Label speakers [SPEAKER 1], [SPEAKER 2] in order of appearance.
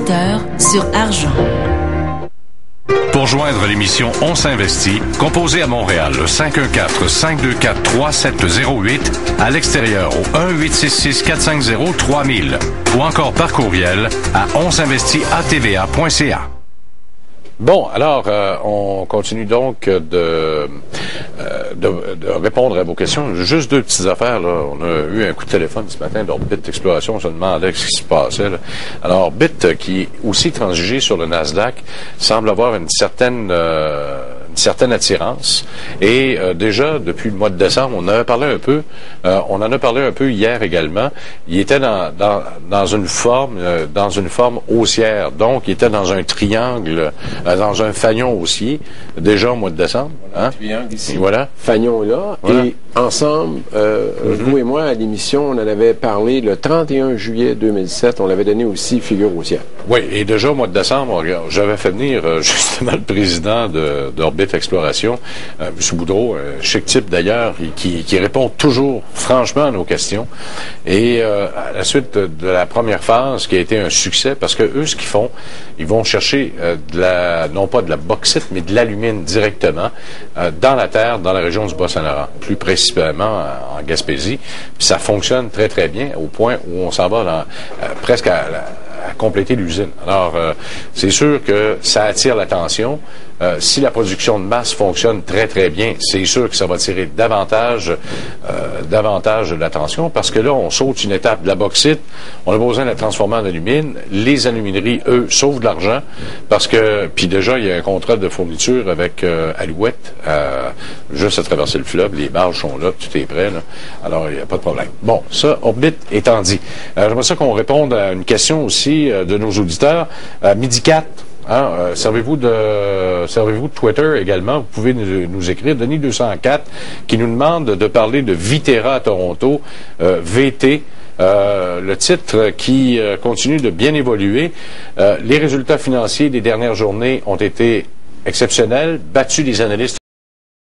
[SPEAKER 1] auditeurs sur Argent.
[SPEAKER 2] Pour joindre l'émission On s'investit, composez à Montréal le 514-524-3708, à l'extérieur au 1-866-450-3000 ou encore par courriel à onsinvestit@tva.ca. Bon, alors, on continue donc de répondre à vos questions. Juste deux petites affaires, là. On a eu un coup de téléphone ce matin d'Orbit Exploration. On se demandait ce qui se passait, là. Alors, Orbit, qui est aussi transigé sur le Nasdaq, semble avoir une certaine attirance. Et déjà, depuis le mois de décembre, on en a parlé un peu. On en a parlé un peu hier également. Il était dans une forme haussière. Donc, il était dans un triangle, dans un fanion haussier, déjà au mois de décembre. Hein?
[SPEAKER 3] Triangle ici.
[SPEAKER 2] Voilà.
[SPEAKER 3] Fanion là. Voilà. Et ensemble, vous et moi, à l'émission, on en avait parlé le 31 juillet 2007. On l'avait donné aussi figure haussière.
[SPEAKER 2] Oui, et déjà au mois de décembre, j'avais fait venir justement le président d'Orbit Exploration, M. Boudreau, chic type d'ailleurs, qui répond toujours franchement à nos questions. Et à la suite de la première phase, qui a été un succès, parce que eux, ce qu'ils font, ils vont chercher non pas de la bauxite, mais de l'alumine directement dans la terre, dans la région du Bas-Saint-Laurent, plus précisément en Gaspésie. Puis ça fonctionne très, très bien, au point où on s'en va presque à compléter l'usine. Alors, c'est sûr que ça attire l'attention. Si la production de masse fonctionne très, très bien, c'est sûr que ça va attirer davantage de l'attention, parce que là, on saute une étape de la bauxite, on a besoin de la transformer en alumine. Les alumineries, eux, sauvent de l'argent, parce que, puis déjà, il y a un contrat de fourniture avec Alouette, juste à traverser le fleuve, les barges sont là, tout est prêt, là. Alors, il n'y a pas de problème. Bon, ça, Orbit étant dit. J'aimerais ça qu'on réponde à une question aussi de nos auditeurs. Midi 4, hein, servez-vous de Twitter également. Vous pouvez nous écrire. Denis 204 qui nous demande de parler de Viterra à Toronto, VT. Le titre qui continue de bien évoluer. Les résultats financiers des dernières journées ont été exceptionnels, battu les analystes